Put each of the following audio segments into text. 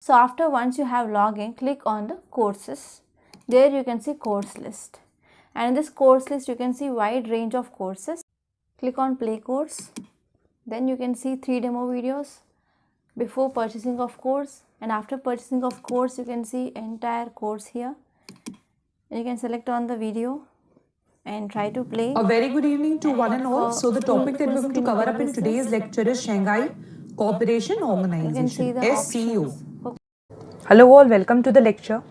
So after once you have login, click on the courses. There you can see course list, and in this course list you can see wide range of courses. Click on play course. Then you can see 3 demo videos before purchasing of course, and after purchasing of course you can see entire course here. You can select on the video and try to play. A very good evening to one and all. So the topic that we're going to cover up in today's lecture is Shanghai Cooperation Organization, SCO. Hello all, welcome to the lecture.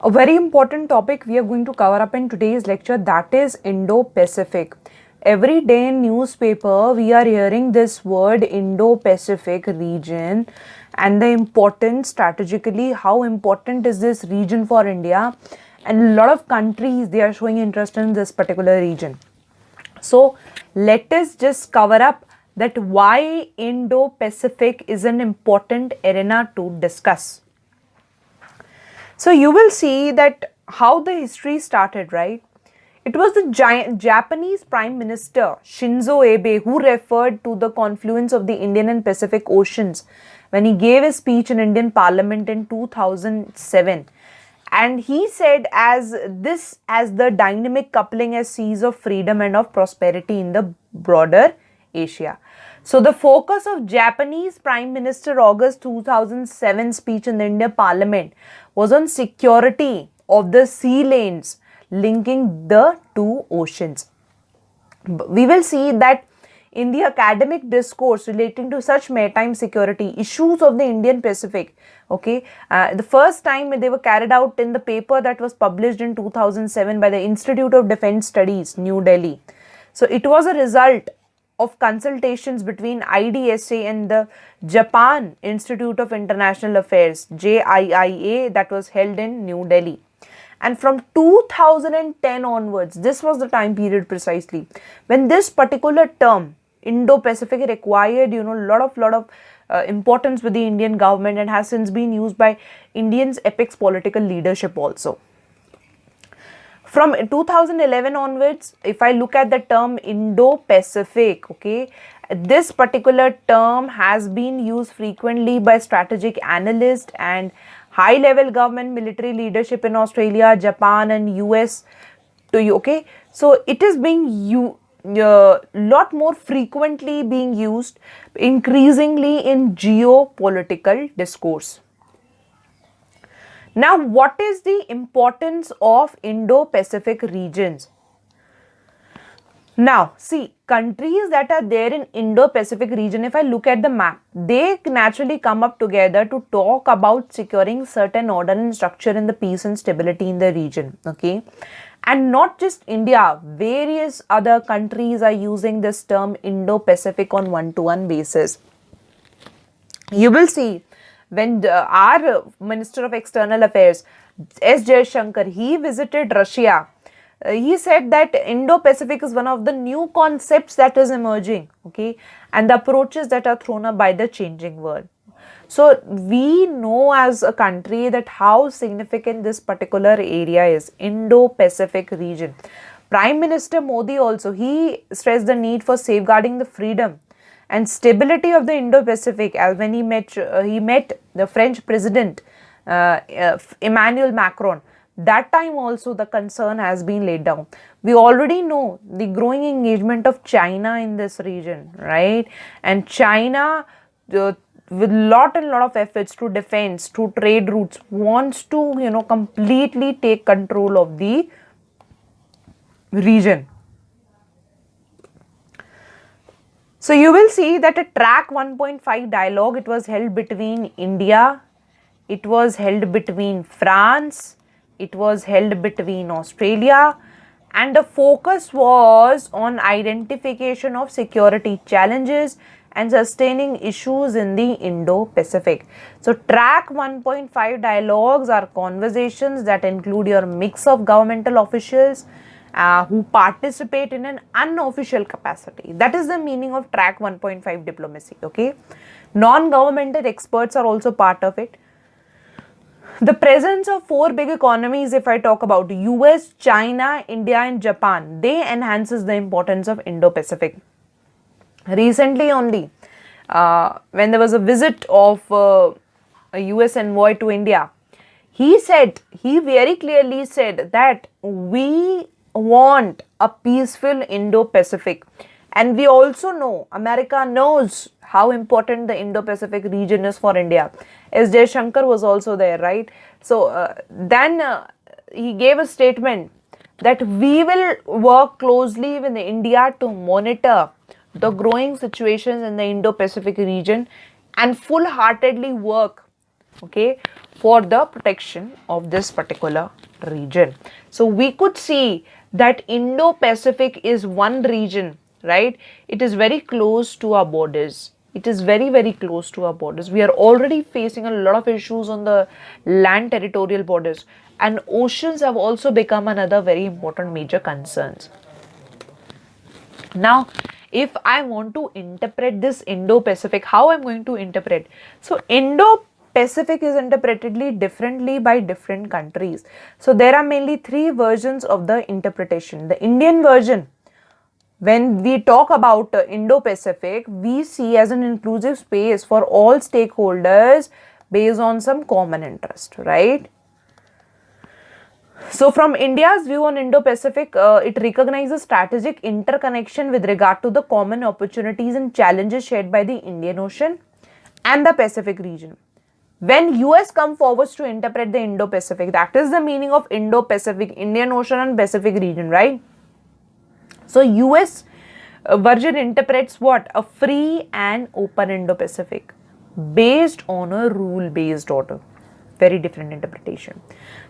A very important topic we are going to cover up in today's lecture, that is Indo-Pacific. Every day in newspaper we are hearing this word Indo-Pacific region and the importance strategically, how important is this region for India, and a lot of countries they are showing interest in this particular region. So let us just cover up that why Indo-Pacific is an important arena to discuss. So you will see that how the history started, right? It was the Japanese Prime Minister Shinzo Abe who referred to the confluence of the Indian and Pacific Oceans when he gave a speech in Indian Parliament in 2007. And he said as the dynamic coupling as seas of freedom and of prosperity in the broader Asia. So the focus of Japanese Prime Minister August 2007 speech in the Indian Parliament was on security of the sea lanes linking the two oceans. We will see that in the academic discourse relating to such maritime security issues of the Indian Pacific, okay, the first time they were carried out in the paper that was published in 2007 by the Institute of Defence Studies, New Delhi. So it was a result of consultations between IDSA and the Japan Institute of International Affairs, JIIA, that was held in New Delhi. And from 2010 onwards, this was the time period precisely when this particular term Indo-Pacific required, lot of importance with the Indian government, and has since been used by Indians' apex political leadership also. From 2011 onwards, if I look at the term Indo-Pacific, okay, this particular term has been used frequently by strategic analysts and high-level government military leadership in Australia, Japan and US. Okay, so it is being lot more frequently being used increasingly in geopolitical discourse. Now, what is the importance of Indo-Pacific regions? Now, see, countries that are there in Indo-Pacific region, if I look at the map, they naturally come up together to talk about securing certain order and structure in the peace and stability in the region, okay? And not just India, various other countries are using this term Indo-Pacific on one-to-one basis. You will see when our Minister of External Affairs, S. Jaishankar, he visited Russia. He said that Indo-Pacific is one of the new concepts that is emerging, okay, and the approaches that are thrown up by the changing world. So we know as a country that how significant this particular area is, Indo-Pacific region. Prime Minister Modi also, he stressed the need for safeguarding the freedom and stability of the Indo-Pacific as when he met the French President Emmanuel Macron. That time also the concern has been laid down. We already know the growing engagement of China in this region, right? And China, with lot of efforts to defense, to trade routes, wants to, completely take control of the region. So you will see that a track 1.5 dialogue, it was held between India, it was held between France, it was held between Australia, and the focus was on identification of security challenges and sustaining issues in the Indo-Pacific. So track 1.5 dialogues are conversations that include your mix of governmental officials who participate in an unofficial capacity. That is the meaning of track 1.5 diplomacy, okay. Non-governmental experts are also part of it. The presence of 4 big economies, if I talk about US, China, India and Japan, they enhances the importance of Indo-Pacific. Recently only, when there was a visit of a US envoy to India, he very clearly said that we want a peaceful Indo-Pacific. And we also know, America knows how important the Indo-Pacific region is for India. S. Shankar was also there, right? So then he gave a statement that we will work closely with India to monitor the growing situations in the Indo-Pacific region and full-heartedly work, okay, for the protection of this particular region. So we could see that Indo-Pacific is one region, right? It is very close to our borders. It is very, very close to our borders. We are already facing a lot of issues on the land territorial borders, and oceans have also become another very important major concerns. Now, if I want to interpret this Indo-Pacific, how I'm going to interpret? So, Indo-Pacific is interpreted differently by different countries. So, there are mainly three versions of the interpretation. The Indian version, when we talk about Indo-Pacific, we see as an inclusive space for all stakeholders based on some common interest, right? So, from India's view on Indo-Pacific, it recognizes strategic interconnection with regard to the common opportunities and challenges shared by the Indian Ocean and the Pacific region. When US come forwards to interpret the Indo-Pacific, that is the meaning of Indo-Pacific, Indian Ocean and Pacific region, right? So, US version interprets what? A free and open Indo-Pacific based on a rule-based order. Very different interpretation.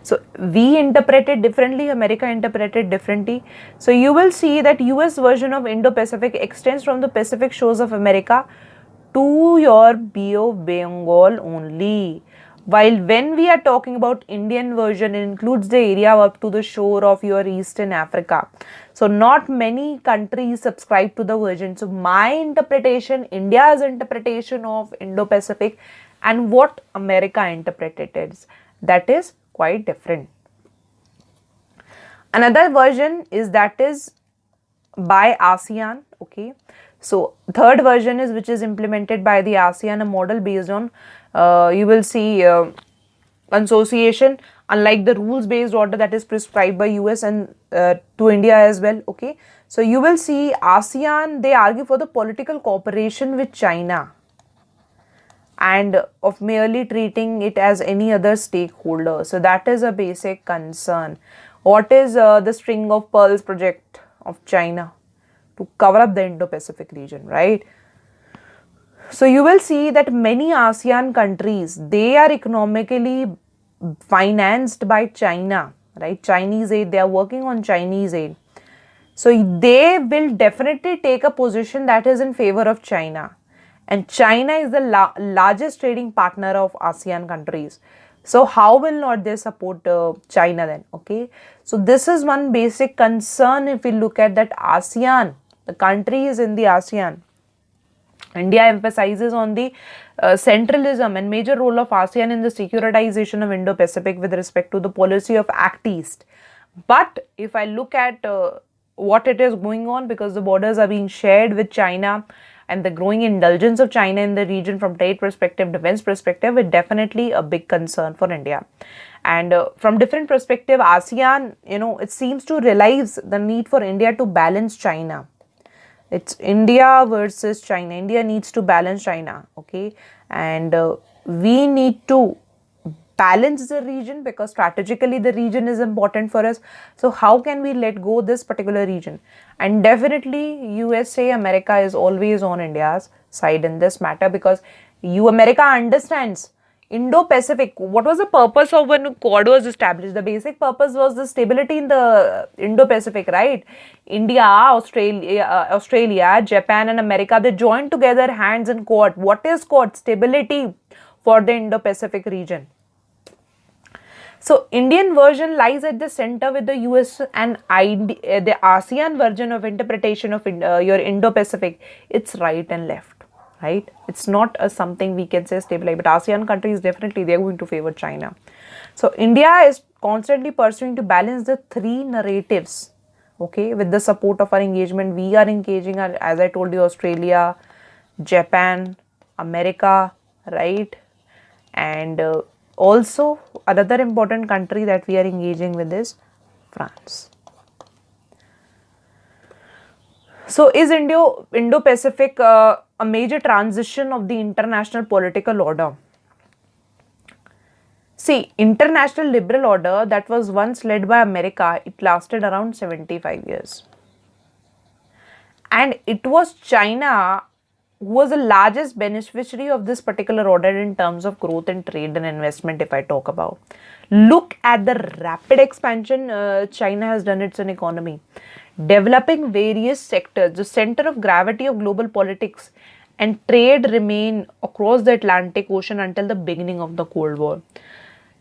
So, we interpret it differently, America interpreted differently. So, you will see that US version of Indo-Pacific extends from the Pacific shores of America to your Bay of Bengal only. While when we are talking about Indian version, it includes the area up to the shore of your Eastern Africa. So, not many countries subscribe to the version. So, my interpretation, India's interpretation of Indo-Pacific and what America interpreted is, that is quite different. Another version is that is by ASEAN, okay. So, third version is which is implemented by the ASEAN, a model based on, you will see association, unlike the rules based order that is prescribed by US and to India as well, okay. So, you will see ASEAN, they argue for the political cooperation with China and of merely treating it as any other stakeholder. So, that is a basic concern. What is the string of pearls project of China? To cover up the Indo-Pacific region, right? So, you will see that many ASEAN countries, they are economically financed by China, right? Chinese aid, they are working on Chinese aid. So, they will definitely take a position that is in favor of China. And China is the largest trading partner of ASEAN countries. So, how will not they support China then? Okay. So, this is one basic concern if we look at that ASEAN, the countries in the ASEAN. India emphasizes on the centralism and major role of ASEAN in the securitization of Indo-Pacific with respect to the policy of Act East. But if I look at what it is going on, because the borders are being shared with China and the growing indulgence of China in the region from trade perspective, defense perspective, is definitely a big concern for India. And from different perspective, ASEAN, it seems to realize the need for India to balance China. It's India versus China. India needs to balance China, okay? And we need to balance the region because strategically the region is important for us. So, how can we let go this particular region? And definitely USA, America is always on India's side in this matter because America understands Indo-Pacific. What was the purpose of when Quad was established? The basic purpose was the stability in the Indo-Pacific, right? India, Australia, Japan and America, they joined together hands in Quad. What is Quad? Stability for the Indo-Pacific region. So, Indian version lies at the center with the US and the ASEAN version of interpretation of your Indo-Pacific. It's right and left. Right? It's not something we can say stable, but ASEAN countries definitely they are going to favor China. So, India is constantly pursuing to balance the three narratives, okay, with the support of our engagement. We are engaging, as I told you, Australia, Japan, America, right? And also another important country that we are engaging with is France. So is Indo-Pacific a major transition of the international political order? See, international liberal order that was once led by America, it lasted around 75 years. And it was China who was the largest beneficiary of this particular order in terms of growth and trade and investment, if I talk about. Look at the rapid expansion China has done its own economy, developing various sectors. The center of gravity of global politics and trade remain across the Atlantic Ocean until the beginning of the Cold War.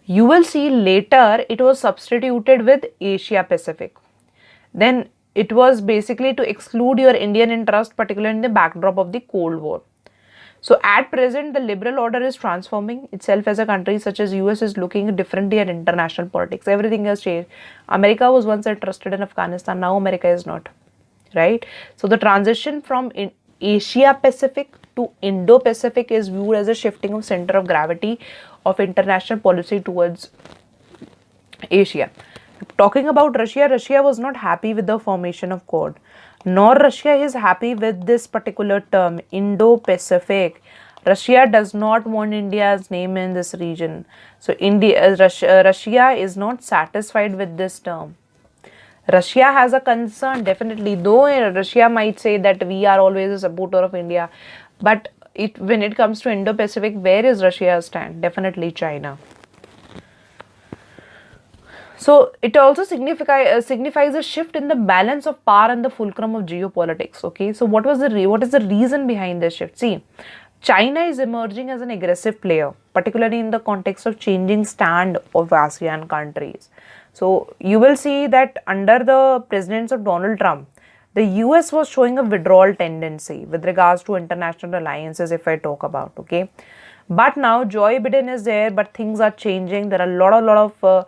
You will see later it was substituted with Asia Pacific. Then it was basically to exclude your Indian interest, particularly in the backdrop of the Cold War. So at present, the liberal order is transforming itself as a country such as US is looking differently at international politics. Everything has changed. America was once trusted in Afghanistan. Now America is not, right? So the transition from Asia Pacific to Indo-Pacific is viewed as a shifting of center of gravity of international policy towards Asia. Talking about Russia, Russia was not happy with the formation of Quad, nor Russia is happy with this particular term, Indo-Pacific. Russia does not want India's name in this region. So Russia is not satisfied with this term. Russia has a concern, definitely, though Russia might say that we are always a supporter of India, but when it comes to Indo-Pacific, where is Russia's stand? Definitely China. So it also signifies a shift in the balance of power and the fulcrum of geopolitics. Okay, so what is the reason behind this shift? See, China is emerging as an aggressive player, particularly in the context of changing stand of ASEAN countries. So you will see that under the presidency of Donald Trump, the US was showing a withdrawal tendency with regards to international alliances, if I talk about, okay. But now Joe Biden is there, but things are changing. There are a lot of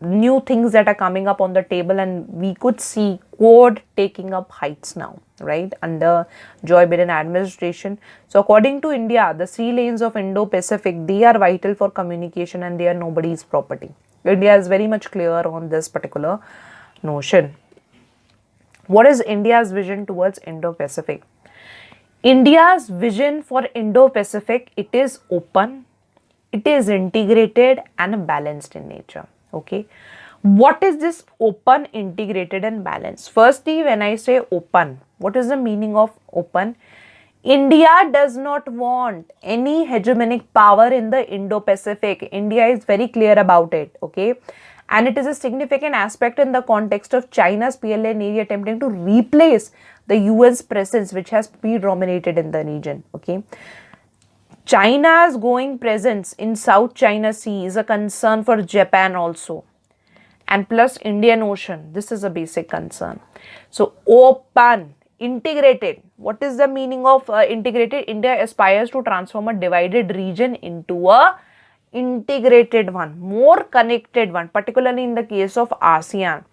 new things that are coming up on the table, and we could see Quad taking up heights now, right, under Joe Biden administration. So according to India, the sea lanes of Indo-Pacific, they are vital for communication and they are nobody's property. India is very much clear on this particular notion. What is India's vision towards Indo-Pacific? India's vision for Indo-Pacific, it is open, it is integrated and balanced in nature. Okay, what is this open, integrated and balanced? Firstly, when I say open, what is the meaning of open? India does not want any hegemonic power in the Indo-Pacific. India is very clear about it. Okay, and it is a significant aspect in the context of China's PLA Navy attempting to replace the US presence which has predominated in the region. Okay, China's growing presence in South China Sea is a concern for Japan also, and plus Indian Ocean. This is a basic concern. So open, integrated. What is the meaning of integrated? India aspires to transform a divided region into a integrated one, more connected one, particularly in the case of ASEAN,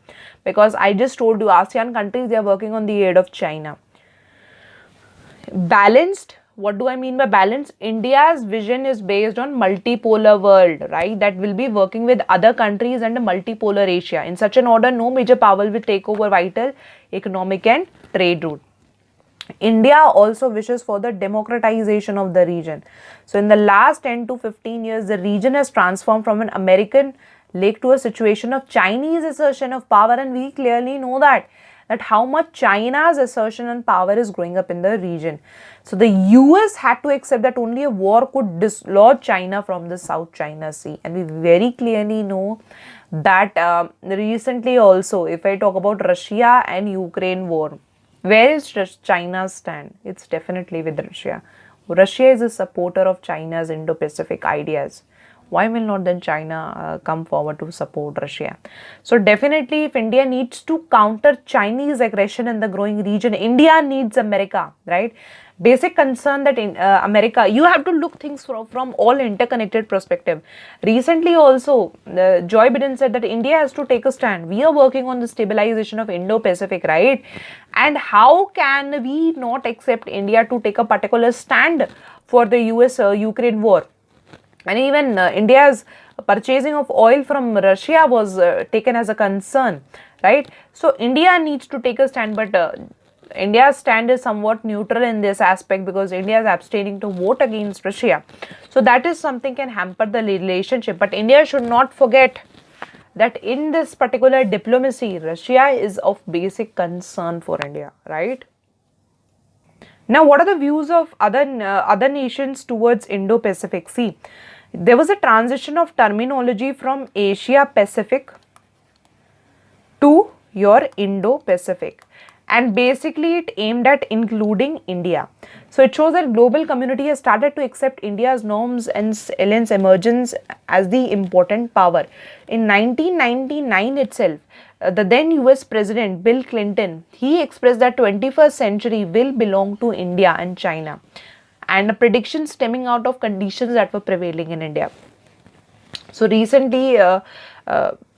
because I just told you ASEAN countries, they are working on the aid of China. Balanced. What do I mean by balance? India's vision is based on multipolar world, right? That will be working with other countries and a multipolar Asia. In such an order, no major power will take over vital economic and trade route. India also wishes for the democratization of the region. So in the last 10 to 15 years, the region has transformed from an American lake to a situation of Chinese assertion of power, and we clearly know that how much China's assertion and power is growing up in the region. So the US had to accept that only a war could dislodge China from the South China Sea, and we very clearly know that recently also, if I talk about Russia and Ukraine war, where is China's stand? It's definitely with Russia. Russia is a supporter of China's Indo-Pacific ideas. Why will not then China come forward to support Russia? So definitely, if India needs to counter Chinese aggression in the growing region, India needs America, right? Basic concern that in America, you have to look things from all interconnected perspective. Recently also, Joe Biden said that India has to take a stand. We are working on the stabilization of Indo-Pacific, right? And how can we not accept India to take a particular stand for the US-Ukraine war. And even India's purchasing of oil from Russia was taken as a concern, right? So India needs to take a stand, but India's stand is somewhat neutral in this aspect because India is abstaining to vote against Russia. So that is something can hamper the relationship. But India should not forget that in this particular diplomacy, Russia is of basic concern for India, right? Now, what are the views of other nations towards Indo-Pacific? See, there was a transition of terminology from Asia-Pacific to your Indo-Pacific, and basically it aimed at including India. So it shows that global community has started to accept India's norms and its emergence as the important power. In 1999 itself, the then US President Bill Clinton, he expressed that 21st century will belong to India and China, and a prediction stemming out of conditions that were prevailing in India. So recently,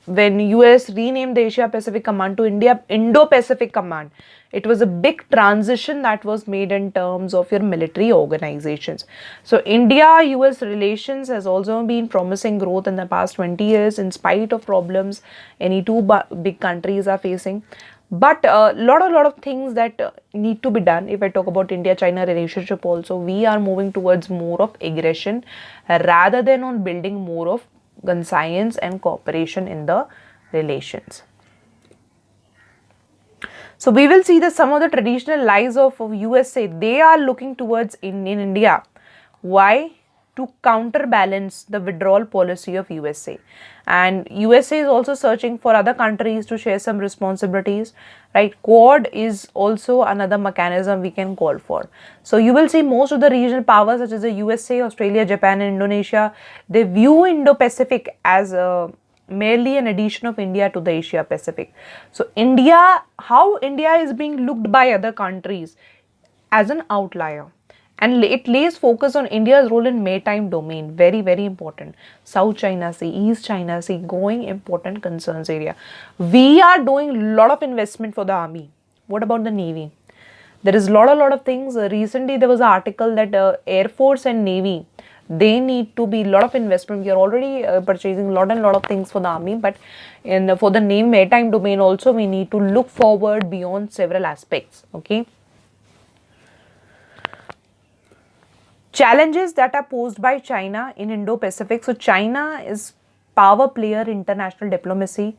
when US renamed the Asia Pacific Command to Indo-Pacific Command, it was a big transition that was made in terms of your military organizations. So India-US relations has also been promising growth in the past 20 years in spite of problems any two big countries are facing. But a lot of things that need to be done. If I talk about India-China relationship also, we are moving towards more of aggression rather than on building more of conscience and cooperation in the relations. So we will see that some of the traditional lies of USA, they are looking towards in India. Why? To counterbalance the withdrawal policy of USA. And USA is also searching for other countries to share some responsibilities, right? Quad is also another mechanism we can call for. So you will see most of the regional powers such as the USA, Australia, Japan and Indonesia, they view Indo-Pacific as merely an addition of India to the Asia Pacific. So how India is being looked by other countries as an outlier. And it lays focus on India's role in maritime domain, very, very important. South China Sea, East China Sea, going important concerns area. We are doing a lot of investment for the army. What about the Navy? There is a lot of things. Recently, there was an article that Air Force and Navy, they need to be a lot of investment. We are already purchasing a lot of things for the army, but for the maritime domain also, we need to look forward beyond several aspects, okay? Challenges that are posed by China in Indo-Pacific. So China is power player in international diplomacy,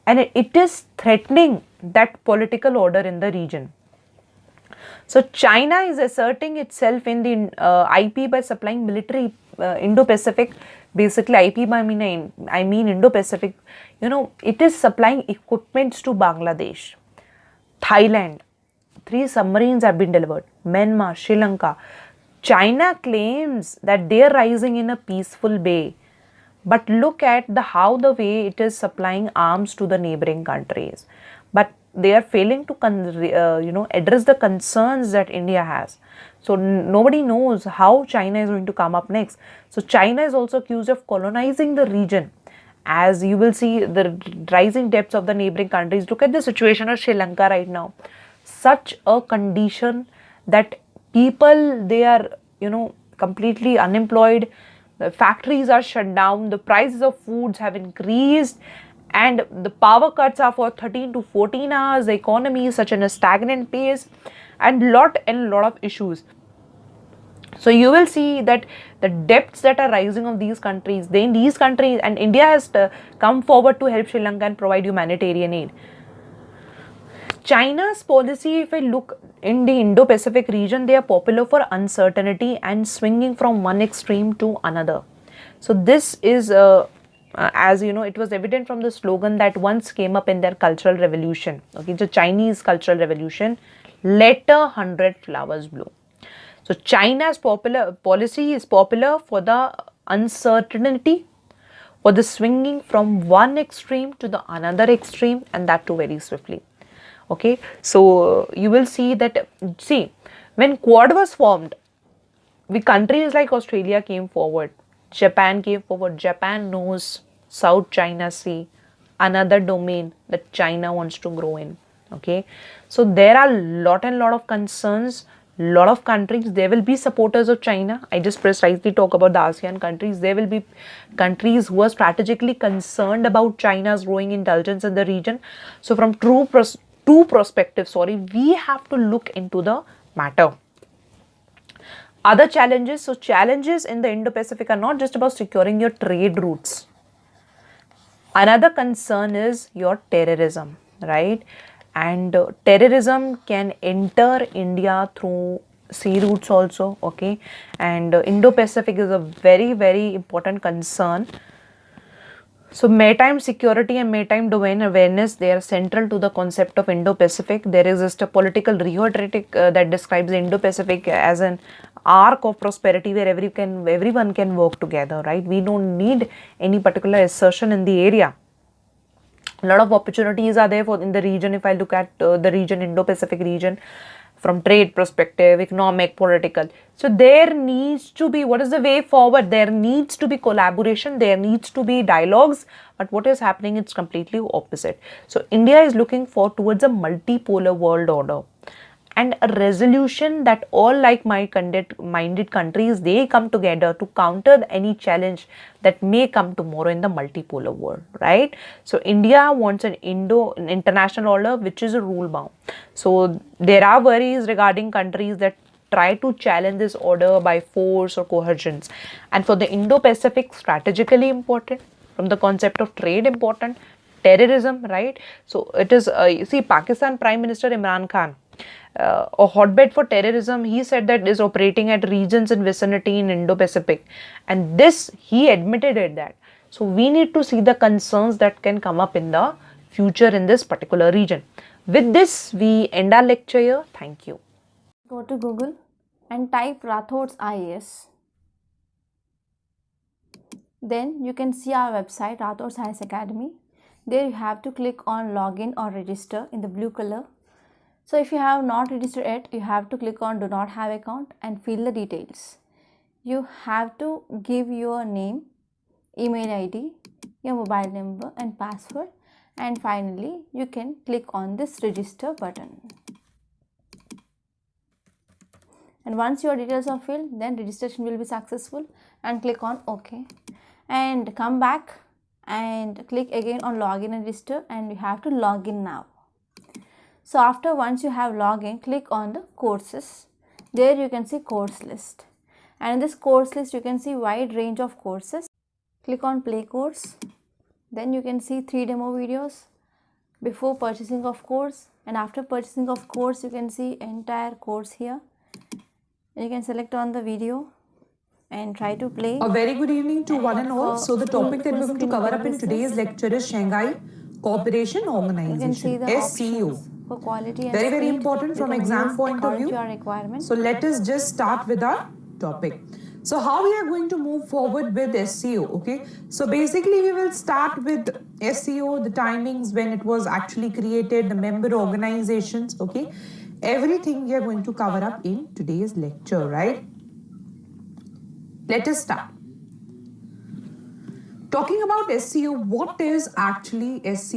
and it is threatening that political order in the region. So China is asserting itself in the IP by supplying military Indo-Pacific. Basically, IP by I mean Indo-Pacific. You know, it is supplying equipments to Bangladesh, Thailand. 3 submarines have been delivered. Myanmar, Sri Lanka. China claims that they are rising in a peaceful bay, but look at how the way it is supplying arms to the neighboring countries. But they are failing to address the concerns that India has. So nobody knows how China is going to come up next. So China is also accused of colonizing the region. As you will see the rising debts of the neighboring countries. Look at the situation of Sri Lanka right now. Such a condition that people, they are, completely unemployed. The factories are shut down. The prices of foods have increased. And the power cuts are for 13 to 14 hours. The economy is such in a stagnant pace. And lot of issues. So you will see that the debts that are rising of these countries, and India has come forward to help Sri Lanka and provide humanitarian aid. China's policy, if I look in the Indo-Pacific region, they are popular for uncertainty and swinging from one extreme to another. So this is, as you know, it was evident from the slogan that once came up in their cultural revolution. Okay, the Chinese cultural revolution, let 100 flowers bloom. So China's policy is popular for the uncertainty, for the swinging from one extreme to the another extreme, and that too very swiftly. Okay, so you will see that, when Quad was formed, countries like Australia came forward, Japan came forward. Japan knows South China Sea, another domain that China wants to grow in. Okay, so there are lot of concerns lot of countries, there will be supporters of China. I just precisely talk about the ASEAN countries. There will be countries who are strategically concerned about China's growing intelligence in the region. So from two perspectives, we have to look into the matter. Other challenges, so challenges in the Indo-Pacific are not just about securing your trade routes. Another concern is your terrorism, right? And terrorism can enter India through sea routes also, okay? And Indo-Pacific is a very, very important concern. So maritime security and maritime domain awareness, they are central to the concept of Indo-Pacific. There is just a political rhetoric that describes the Indo-Pacific as an arc of prosperity where everyone can work together, right? We don't need any particular assertion in the area. A lot of opportunities are there in the region. If I look at the region, Indo-Pacific region, from trade perspective, economic, political. So there needs to be, what is the way forward? There needs to be collaboration, there needs to be dialogues, but what is happening, it's completely opposite. So India is looking towards a multipolar world order and a resolution that all like-minded countries, they come together to counter any challenge that may come tomorrow in the multipolar world, right? So India wants an international order which is rule bound. So there are worries regarding countries that try to challenge this order by force or coercion. And for the Indo-Pacific, strategically important, from the concept of trade important, terrorism, right? So it is, see, Pakistan Prime Minister Imran Khan, a hotbed for terrorism, he said that is operating at regions in vicinity in Indo-Pacific, and this he admitted it that. So we need to see the concerns that can come up in the future in this particular region. With this, we end our lecture here. Thank you. Go to Google and type Rathod's IAS. Then you can see our website, Rathod's IAS Academy. There you have to click on login or register in the blue color. So if you have not registered yet, you have to click on do not have account and fill the details. You have to give your name, email ID, your mobile number and password, and finally you can click on this register button. And once your details are filled, then registration will be successful, and click on OK. And come back and click again on login and register, and you have to log in now. So once you have login, click on the courses. There you can see course list, and in this course list you can see wide range of courses. Click on play course. Then you can see 3 demo videos before purchasing of course, and after purchasing of course you can see entire course here. You can select on the video and try to play. A very good evening to one and all. So the topic that we're going to cover up in today's lecture is Shanghai Cooperation Organization, SCO. For quality and very, very important from exam point of view. So let us just start with our topic. So how we are going to move forward with SCO, okay? So basically we will start with SCO, the timings, when it was actually created, the member organizations, okay? Everything we are going to cover up in today's lecture, right? Let us start. Talking about SCO, what is actually SCO?